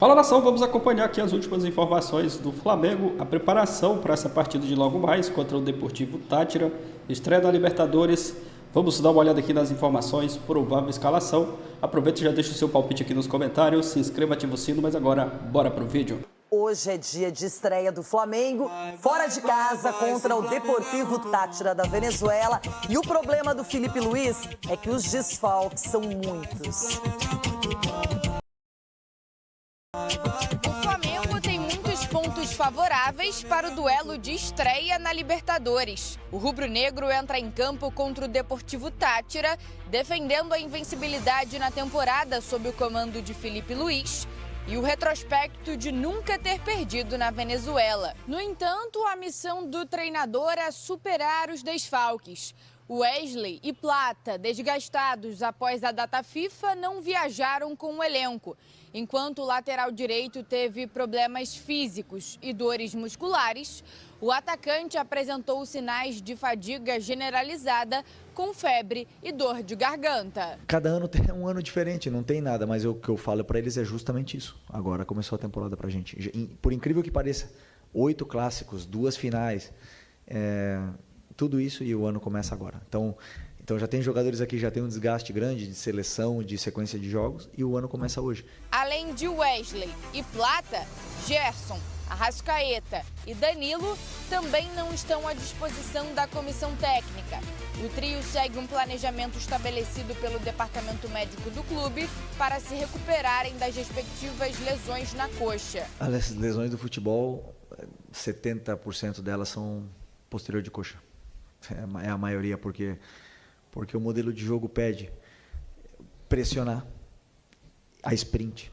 Fala, nação, vamos acompanhar aqui as últimas informações do Flamengo, a preparação para essa partida de logo mais contra o Deportivo Táchira, estreia da Libertadores. Vamos dar uma olhada aqui nas informações, provável escalação. Aproveita e já deixa o seu palpite aqui nos comentários, se inscreva, ativa o sino, mas agora bora pro vídeo. Hoje é dia de estreia do Flamengo, fora de casa contra o Deportivo Táchira da Venezuela. E o problema do Filipe Luís é que os desfalques são muitos. O Flamengo tem muitos pontos favoráveis para o duelo de estreia na Libertadores. O rubro-negro entra em campo contra o Deportivo Táchira, defendendo a invencibilidade na temporada sob o comando de Filipe Luís e o retrospecto de nunca ter perdido na Venezuela. No entanto, a missão do treinador é superar os desfalques. Wesley e Plata, desgastados após a data FIFA, não viajaram com o elenco, enquanto o lateral direito teve problemas físicos e dores musculares. O atacante apresentou sinais de fadiga generalizada, com febre e dor de garganta. Cada ano é um ano diferente, não tem nada, mas o que eu falo para eles é justamente isso. Agora começou a temporada pra gente. Por incrível que pareça, 8 clássicos, 2 finais, tudo isso e o ano começa agora. Então já tem jogadores aqui, já tem um desgaste grande de seleção, de sequência de jogos, e o ano começa hoje. Além de Wesley e Plata, Gerson, Arrascaeta e Danilo também não estão à disposição da comissão técnica. O trio segue um planejamento estabelecido pelo departamento médico do clube para se recuperarem das respectivas lesões na coxa. As lesões do futebol, 70% delas são posterior de coxa. É a maioria, porque o modelo de jogo pede pressionar, a sprint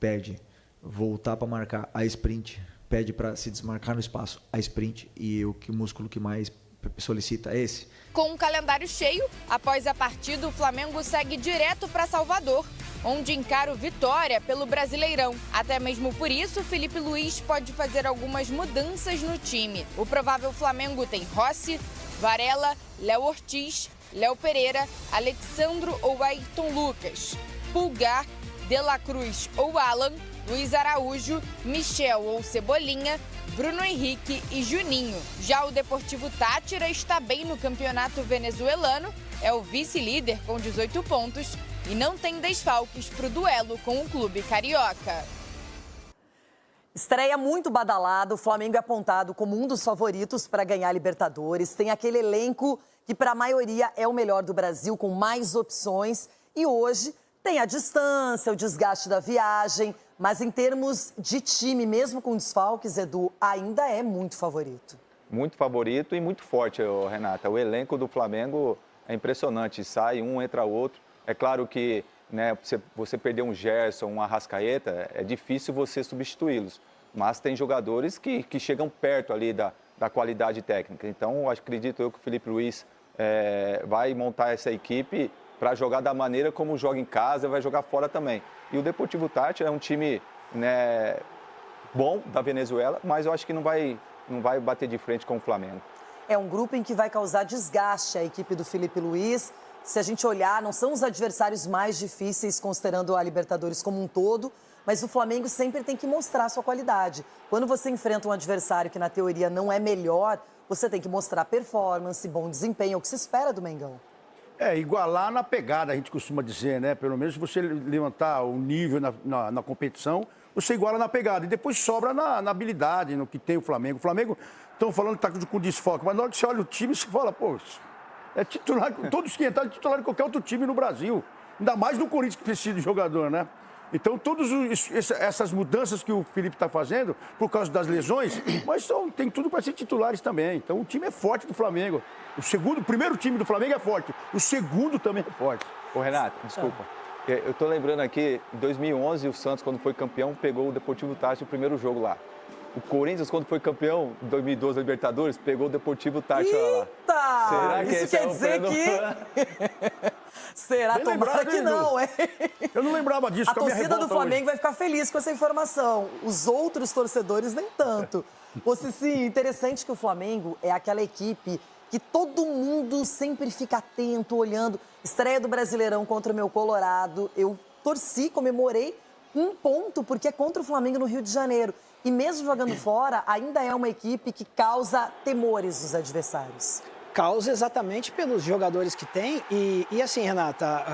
pede voltar para marcar, a sprint pede para se desmarcar no espaço, a sprint, e o músculo que mais solicita é esse. Com um calendário cheio, após a partida, o Flamengo segue direto para Salvador, onde encara o Vitória pelo Brasileirão. Até mesmo por isso, Filipe Luís pode fazer algumas mudanças no time. O provável Flamengo tem Rossi, Varela, Léo Ortiz, Léo Pereira, Alexandro ou Ayrton Lucas, Pulgar, De La Cruz ou Alan, Luiz Araújo, Michel ou Cebolinha, Bruno Henrique e Juninho. Já o Deportivo Táchira está bem no campeonato venezuelano, é o vice-líder com 18 pontos e não tem desfalques para o duelo com o clube carioca. Estreia muito badalada, o Flamengo é apontado como um dos favoritos para ganhar a Libertadores. Tem aquele elenco que para a maioria é o melhor do Brasil, com mais opções. E hoje tem a distância, o desgaste da viagem, mas em termos de time, mesmo com desfalques, Edu, ainda é muito favorito. Muito favorito e muito forte, Renata. O elenco do Flamengo é impressionante, sai um, entra outro. É claro que você perder um Gerson, um Arrascaeta, é difícil você substituí-los. Mas tem jogadores que chegam perto ali da qualidade técnica. Então, acredito eu que o Filipe Luís vai montar essa equipe para jogar da maneira como joga em casa, vai jogar fora também. E o Deportivo Táchira é um time bom da Venezuela, mas eu acho que não vai bater de frente com o Flamengo. É um grupo em que vai causar desgaste a equipe do Filipe Luís. Se a gente olhar, não são os adversários mais difíceis, considerando a Libertadores como um todo, mas o Flamengo sempre tem que mostrar a sua qualidade. Quando você enfrenta um adversário que, na teoria, não é melhor, você tem que mostrar performance, bom desempenho, é o que se espera do Mengão. Igualar na pegada, a gente costuma dizer, né? Pelo menos se você levantar o nível na competição, você iguala na pegada. E depois sobra na habilidade, no que tem o Flamengo. O Flamengo, estão falando que está com desfoque, mas na hora que você olha o time, você fala, pô, é titular, todos que entraram titular de qualquer outro time no Brasil. Ainda mais no Corinthians que precisa de jogador, né? Então, todas essas mudanças que o Felipe está fazendo, por causa das lesões, mas tem tudo para ser titulares também. Então, o time é forte do Flamengo. O primeiro time do Flamengo é forte. O segundo também é forte. Ô, Renato, desculpa. Eu estou lembrando aqui, em 2011, o Santos, quando foi campeão, pegou o Deportivo Táchira no primeiro jogo lá. O Corinthians, quando foi campeão, em 2012, da Libertadores, pegou o Deportivo Táchira lá. Eita! Será que isso quer dizer que... Será? Bem Tomara lembrado, que não, hein? Eu não lembrava disso. A torcida do Flamengo vai ficar feliz com essa informação. Os outros torcedores nem tanto. Sim, interessante que o Flamengo é aquela equipe que todo mundo sempre fica atento, olhando. Estreia do Brasileirão contra o meu Colorado. Eu torci, comemorei um ponto porque é contra o Flamengo no Rio de Janeiro. E mesmo jogando fora, ainda é uma equipe que causa temores nos adversários. Causa exatamente pelos jogadores que tem. E assim, Renata,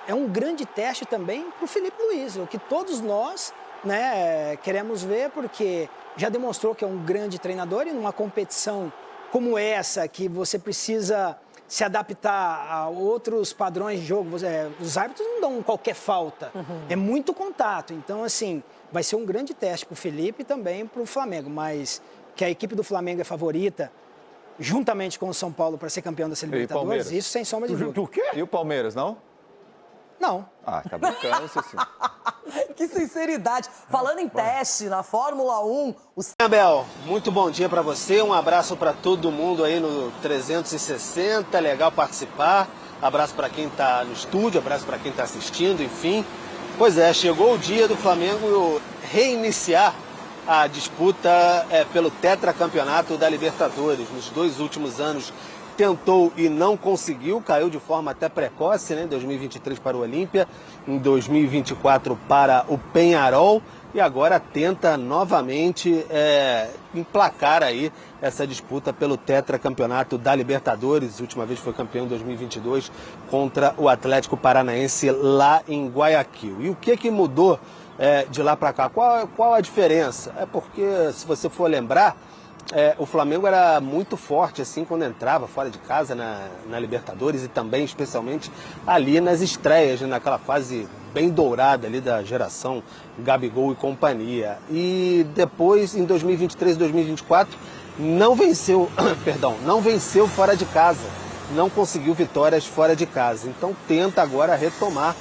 é um grande teste também para o Filipe Luiz, o que todos nós, né, queremos ver, porque já demonstrou que é um grande treinador e numa competição como essa, que você precisa se adaptar a outros padrões de jogo. Os árbitros não dão qualquer falta, é muito contato. Então, assim, vai ser um grande teste para o Felipe e também para o Flamengo. Mas que a equipe do Flamengo é favorita, juntamente com o São Paulo, para ser campeão dessa Libertadores, isso sem sombra de dúvida. O quê? E o Palmeiras, não? Não. Ah, tá brincando, Ceci. Que sinceridade. Falando em teste, na Fórmula 1... Abel, muito bom dia para você, um abraço para todo mundo aí no 360, legal participar, abraço para quem está no estúdio, abraço para quem está assistindo, enfim. Pois é, chegou o dia do Flamengo reiniciar a disputa pelo tetracampeonato da Libertadores. Nos 2 últimos anos tentou e não conseguiu, caiu de forma até precoce, né? Em 2023 para o Olímpia, em 2024 para o Peñarol, e agora tenta novamente emplacar aí essa disputa pelo tetracampeonato da Libertadores. A última vez foi campeão em 2022 contra o Atlético Paranaense lá em Guayaquil. E o que mudou de lá para cá? Qual a diferença? É porque, se você for lembrar, o Flamengo era muito forte assim quando entrava fora de casa na Libertadores e também, especialmente, ali nas estreias, né, naquela fase bem dourada ali da geração Gabigol e companhia. E depois, em 2023 e 2024, não venceu fora de casa, não conseguiu vitórias fora de casa. Então tenta agora retomar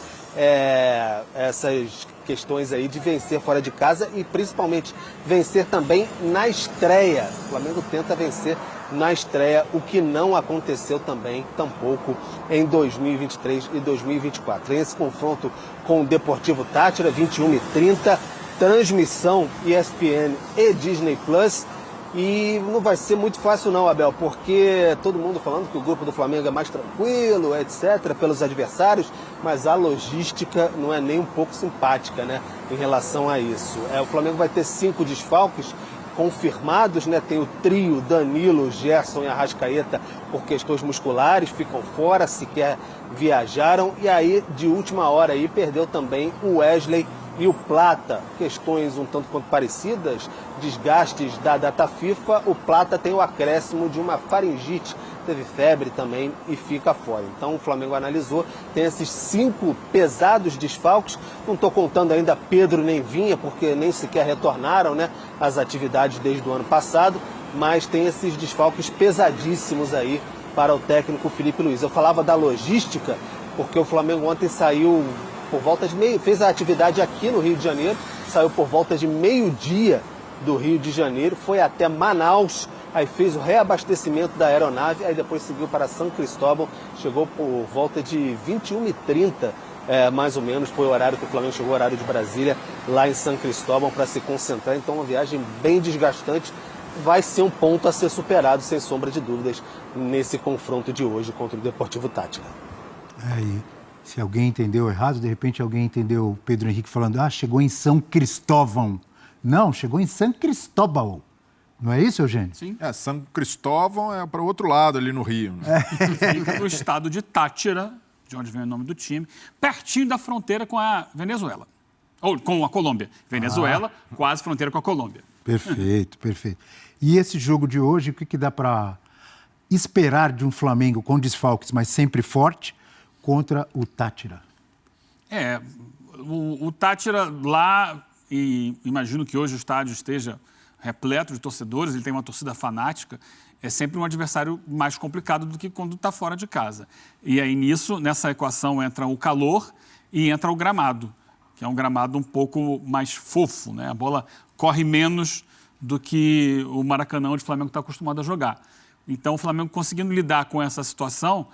essas questões aí de vencer fora de casa e principalmente vencer também na estreia. O Flamengo tenta vencer na estreia, o que não aconteceu também, tampouco, em 2023 e 2024. Tem esse confronto com o Deportivo Táchira, 21h30, transmissão ESPN e Disney Plus. E não vai ser muito fácil não, Abel, porque todo mundo falando que o grupo do Flamengo é mais tranquilo, etc., pelos adversários, mas a logística não é nem um pouco simpática, né, em relação a isso. O Flamengo vai ter 5 desfalques confirmados, né? Tem o trio Danilo, Gerson e Arrascaeta por questões musculares, ficam fora, sequer viajaram, e aí de última hora aí perdeu também o Wesley e o Plata, questões um tanto quanto parecidas, desgastes da data FIFA. O Plata tem o acréscimo de uma faringite, teve febre também e fica fora. Então o Flamengo analisou, tem esses 5 pesados desfalques, não estou contando ainda Pedro nem Vinha, porque nem sequer retornaram, né, às atividades desde o ano passado, mas tem esses desfalques pesadíssimos aí para o técnico Filipe Luiz. Eu falava da logística, porque o Flamengo ontem saiu por volta de fez a atividade aqui no Rio de Janeiro, saiu por volta de meio-dia do Rio de Janeiro, foi até Manaus, aí fez o reabastecimento da aeronave, aí depois seguiu para São Cristóvão, chegou por volta de 21h30, mais ou menos, foi o horário que o Flamengo chegou, o horário de Brasília, lá em São Cristóvão, para se concentrar. Então uma viagem bem desgastante, vai ser um ponto a ser superado, sem sombra de dúvidas, nesse confronto de hoje contra o Deportivo Táchira. Se alguém entendeu errado, de repente alguém entendeu o Pedro Henrique falando, chegou em São Cristóvão. Não, chegou em São Cristóbal. Não é isso, Eugênio? Sim. São Cristóvão é para o outro lado, ali no Rio. Né? Fica no estado de Táchira, de onde vem o nome do time, pertinho da fronteira com a Venezuela. Ou com a Colômbia. Venezuela, quase fronteira com a Colômbia. Perfeito, perfeito. E esse jogo de hoje, o que dá para esperar de um Flamengo com desfalques, mas sempre forte, contra o Táchira? O Táchira lá, e imagino que hoje o estádio esteja repleto de torcedores, ele tem uma torcida fanática, é sempre um adversário mais complicado do que quando está fora de casa. E aí nessa equação entra o calor e entra o gramado, que é um gramado um pouco mais fofo, né? A bola corre menos do que o Maracanã, onde o Flamengo está acostumado a jogar. Então o Flamengo conseguindo lidar com essa situação,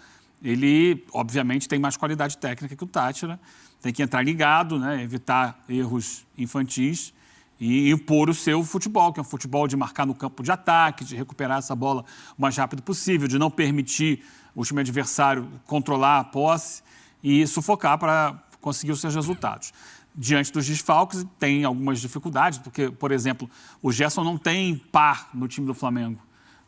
ele, obviamente, tem mais qualidade técnica que o Táchira, tem que entrar ligado, né, evitar erros infantis e impor o seu futebol, que é um futebol de marcar no campo de ataque, de recuperar essa bola o mais rápido possível, de não permitir o time adversário controlar a posse e sufocar para conseguir os seus resultados. diante dos desfalques, tem algumas dificuldades, porque, por exemplo, o Gerson não tem par no time do Flamengo.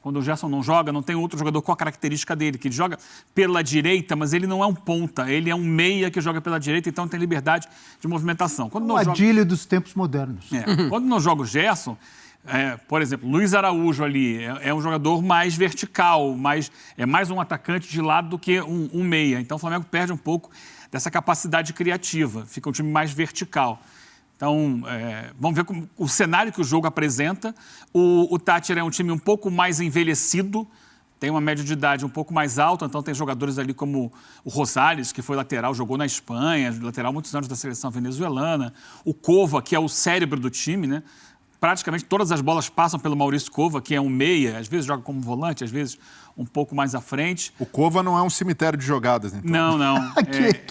Quando o Gerson não joga, não tem outro jogador com a característica dele, que ele joga pela direita, mas ele não é um ponta, ele é um meia que joga pela direita, então tem liberdade de movimentação. Quando O Adílio dos tempos modernos. Quando não joga o Gerson, por exemplo, Luiz Araújo ali é um jogador mais vertical, é mais um atacante de lado do que um meia. Então o Flamengo perde um pouco dessa capacidade criativa, fica um time mais vertical. Então, vamos ver como, o cenário que o jogo apresenta. O Táchira é um time um pouco mais envelhecido, tem uma média de idade um pouco mais alta, então tem jogadores ali como o Rosales, que foi lateral, jogou na Espanha, lateral muitos anos da seleção venezuelana. O Cova, que é o cérebro do time, né? Praticamente todas as bolas passam pelo Maurício Cova, que é um meia, às vezes joga como volante, às vezes um pouco mais à frente. O Cova não é um cemitério de jogadas, então. Não.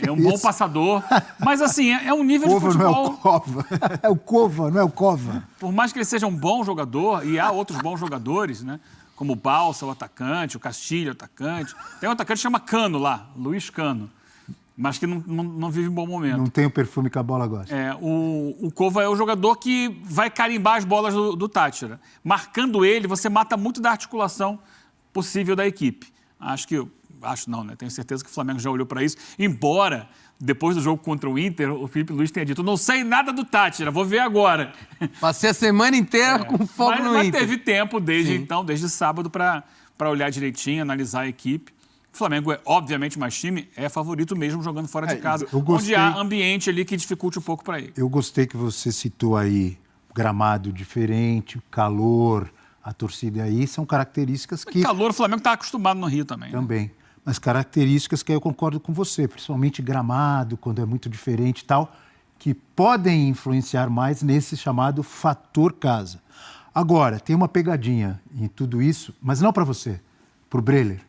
É um bom passador. Mas, assim, é um nível Cova de futebol... não é o Cova. É o Cova, não é o Cova. Por mais que ele seja um bom jogador, e há outros bons jogadores, né? Como o Balsa, o atacante, o Castilho, o atacante. Tem um atacante que chama Cano lá, Luiz Cano. Mas que não vive um bom momento. Não tem o perfume que a bola gosta. O Cova é o jogador que vai carimbar as bolas do Táchira. Marcando ele, você mata muito da articulação possível da equipe. Tenho certeza que o Flamengo já olhou para isso. Embora, depois do jogo contra o Inter, o Felipe Luiz tenha dito: não sei nada do Táchira, vou ver agora. Passei a semana inteira com fogo no Inter. Mas teve tempo desde sábado, para olhar direitinho, analisar a equipe. O Flamengo é, obviamente, mais time, é favorito mesmo jogando fora de casa, onde há ambiente ali que dificulte um pouco para ele. Eu gostei que você citou aí gramado diferente, calor, a torcida aí, são características que... Calor, o Flamengo está acostumado no Rio também. Também. Né? Mas características que eu concordo com você, principalmente gramado, quando é muito diferente e tal, que podem influenciar mais nesse chamado fator casa. Agora, tem uma pegadinha em tudo isso, mas não para você, para o Breler.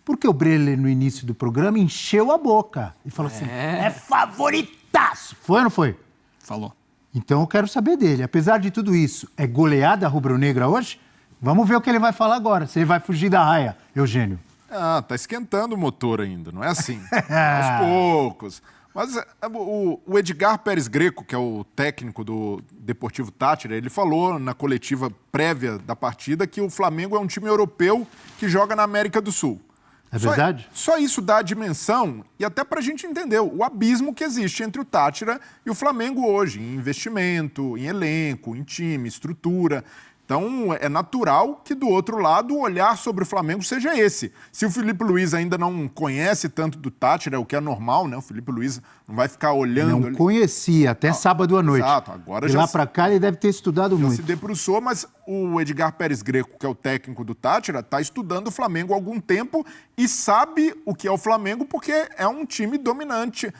Porque o Breler, no início do programa, encheu a boca e falou assim, é favoritaço. Foi ou não foi? Falou. Então eu quero saber dele. Apesar de tudo isso, é goleada rubro-negra hoje? Vamos ver o que ele vai falar agora, se ele vai fugir da raia, Eugênio. Tá esquentando o motor ainda, não é assim? Aos poucos. Mas o Edgar Pérez Greco, que é o técnico do Deportivo Táchira, ele falou na coletiva prévia da partida que o Flamengo é um time europeu que joga na América do Sul. É verdade? Só isso dá a dimensão e até para a gente entender o abismo que existe entre o Táchira e o Flamengo hoje, em investimento, em elenco, em time, estrutura. Então, é natural que do outro lado o olhar sobre o Flamengo seja esse. Se o Felipe Luiz ainda não conhece tanto do Táchira, o que é normal, né? O Felipe Luiz não vai ficar olhando... Não conhecia, até sábado à noite. Exato, agora de já... lá para cá ele deve ter estudado muito. Se debruçou, mas o Edgar Pérez Greco, que é o técnico do Táchira, está estudando o Flamengo há algum tempo e sabe o que é o Flamengo porque é um time dominante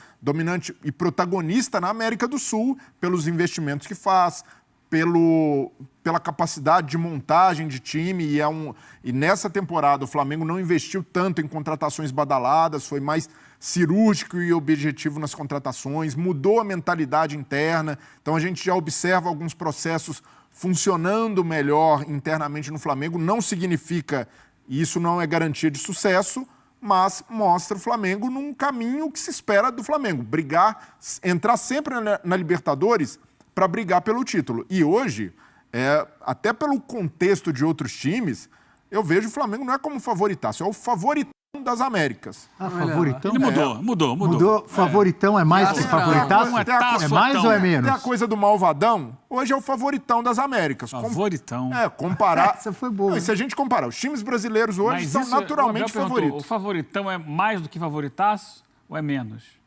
e protagonista na América do Sul pelos investimentos que faz, pela capacidade de montagem de time e nessa temporada o Flamengo não investiu tanto em contratações badaladas, foi mais cirúrgico e objetivo nas contratações, mudou a mentalidade interna, então a gente já observa alguns processos funcionando melhor internamente no Flamengo, não significa, e isso não é garantia de sucesso, mas mostra o Flamengo num caminho que se espera do Flamengo, entrar sempre na Libertadores para brigar pelo título. E hoje, até pelo contexto de outros times, eu vejo o Flamengo não é como favoritaço, é o favoritão das Américas. Favoritão? Ele mudou. Favoritão é mais que favoritaço? É mais ou é menos? Tem a coisa do malvadão, hoje é o favoritão das Américas. Favoritão? Comparar... Essa foi boa. Não, e se a gente comparar, os times brasileiros hoje são naturalmente favoritos. O favoritão é mais do que favoritaço ou é menos?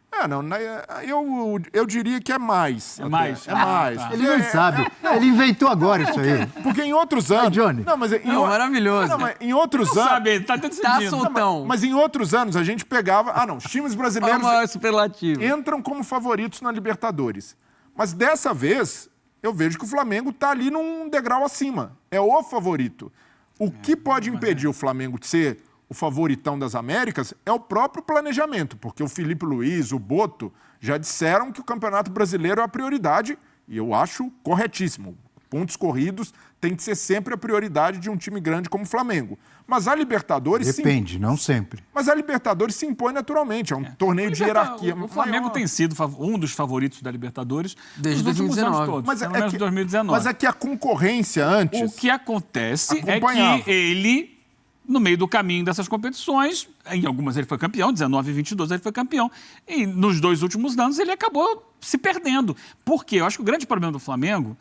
Eu diria que é mais. É mais? É mais. Tá. Ele não sabe. Ele inventou agora isso aí. Porque em outros anos... Johnny. Maravilhoso. Mas em outros anos... Sabe, tá decidindo. soltão. Mas em outros anos a gente pegava... os times brasileiros superlativo. entram como favoritos na Libertadores. Mas dessa vez, eu vejo que o Flamengo tá ali num degrau acima. É o favorito. O que pode impedir o Flamengo de ser o favoritão das Américas é o próprio planejamento, porque o Felipe Luiz, o Boto, já disseram que o Campeonato Brasileiro é a prioridade, e eu acho corretíssimo. Pontos corridos tem que ser sempre a prioridade de um time grande como o Flamengo. Mas a Libertadores... Depende, não sempre. Mas a Libertadores se impõe naturalmente, é um torneio de hierarquia. O Flamengo tem sido um dos favoritos da Libertadores desde nos últimos 2019. anos todos, Mas pelo menos 2019. Mas é que a concorrência antes... O que acontece é que ele, no meio do caminho dessas competições, em algumas ele foi campeão, 19 e 22 ele foi campeão, e nos 2 últimos anos ele acabou se perdendo. Por quê? Eu acho que o grande problema do Flamengo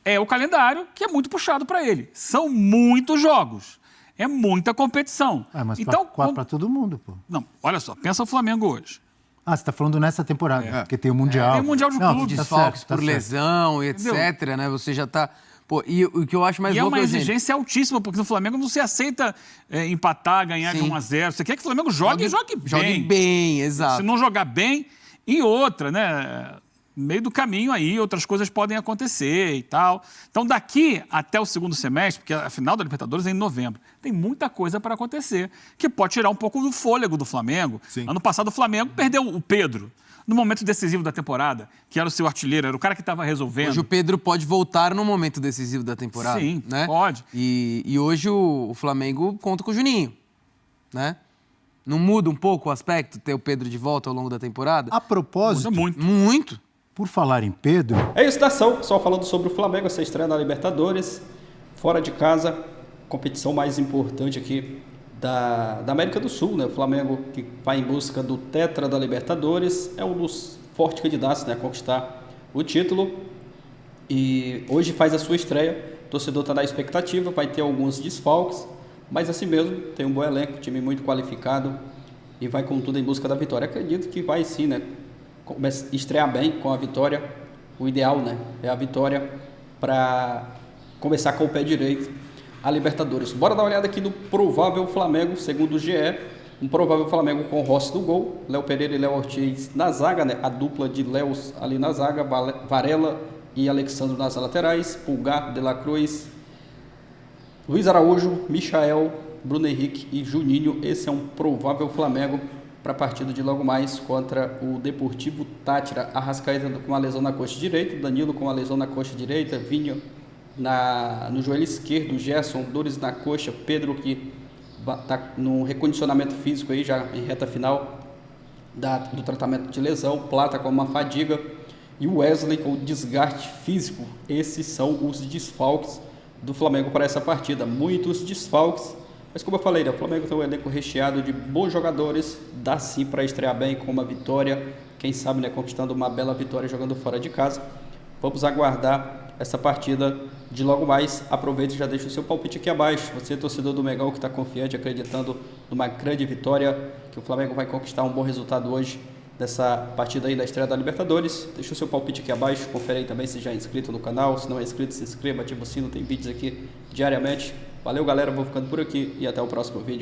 é o calendário, que é muito puxado para ele. São muitos jogos. É muita competição. Mas então, para todo mundo, pô. Não, olha só, pensa o Flamengo hoje. Você está falando nessa temporada, porque tem o Mundial. Tem o Mundial de clube. Desfalques por lesão, etc, né? Você já está... Pô, e o que eu acho mais louco é uma exigência altíssima, porque no Flamengo não se aceita empatar, ganhar de 1-0. Você quer que o Flamengo jogue bem. Jogue bem, exato. Se não jogar bem, e outra, né? No meio do caminho aí, outras coisas podem acontecer e tal. Então, daqui até o segundo semestre, porque a final da Libertadores é em novembro, tem muita coisa para acontecer, que pode tirar um pouco do fôlego do Flamengo. Sim. Ano passado, o Flamengo perdeu o Pedro, no momento decisivo da temporada, que era o seu artilheiro, era o cara que estava resolvendo. Hoje o Pedro pode voltar no momento decisivo da temporada. Sim, né? pode. E hoje o Flamengo conta com o Juninho, né? Não muda um pouco o aspecto ter o Pedro de volta ao longo da temporada? A propósito... Muda muito. Muito. Por falar em Pedro... É isso, nação. Só falando sobre o Flamengo, essa estreia na Libertadores, fora de casa, competição mais importante aqui da América do Sul, né? O Flamengo, que vai em busca do tetra da Libertadores, é um dos fortes candidatos, né, a conquistar o título. E hoje faz a sua estreia. O torcedor está na expectativa, vai ter alguns desfalques, mas assim mesmo, tem um bom elenco, time muito qualificado e vai com tudo em busca da vitória. Acredito que vai sim, né? Estrear bem com a vitória. O ideal, né, é a vitória para começar com o pé direito a Libertadores. Bora dar uma olhada aqui no provável Flamengo, segundo o GE. Um provável Flamengo com Rossi no gol, Léo Pereira e Léo Ortiz na zaga, né? A dupla de Léos ali na zaga, Varela e Alexandre nas laterais, Pulgar, De La Cruz, Luiz Araújo, Michael, Bruno Henrique e Juninho. Esse é um provável Flamengo para a partida de logo mais contra o Deportivo Táchira. Arrascaeta com uma lesão na coxa direita, Danilo com uma lesão na coxa direita, Vinho no joelho esquerdo, Gerson, dores na coxa, Pedro que está no recondicionamento físico aí já em reta final do tratamento de lesão, Plata com uma fadiga e o Wesley com desgaste físico. Esses são os desfalques do Flamengo para essa partida. Muitos desfalques. Mas como eu falei, o Flamengo tem um elenco recheado de bons jogadores, dá sim para estrear bem com uma vitória, quem sabe, né, conquistando uma bela vitória jogando fora de casa. Vamos aguardar essa partida de logo mais. Aproveite e já deixa o seu palpite aqui abaixo. Você, torcedor do Mengão, que está confiante, acreditando numa grande vitória, que o Flamengo vai conquistar um bom resultado hoje nessa partida aí da estreia da Libertadores. Deixa o seu palpite aqui abaixo, confere aí também se já é inscrito no canal. Se não é inscrito, se inscreva, ativa o sino, tem vídeos aqui diariamente. Valeu, galera, vou ficando por aqui e até o próximo vídeo.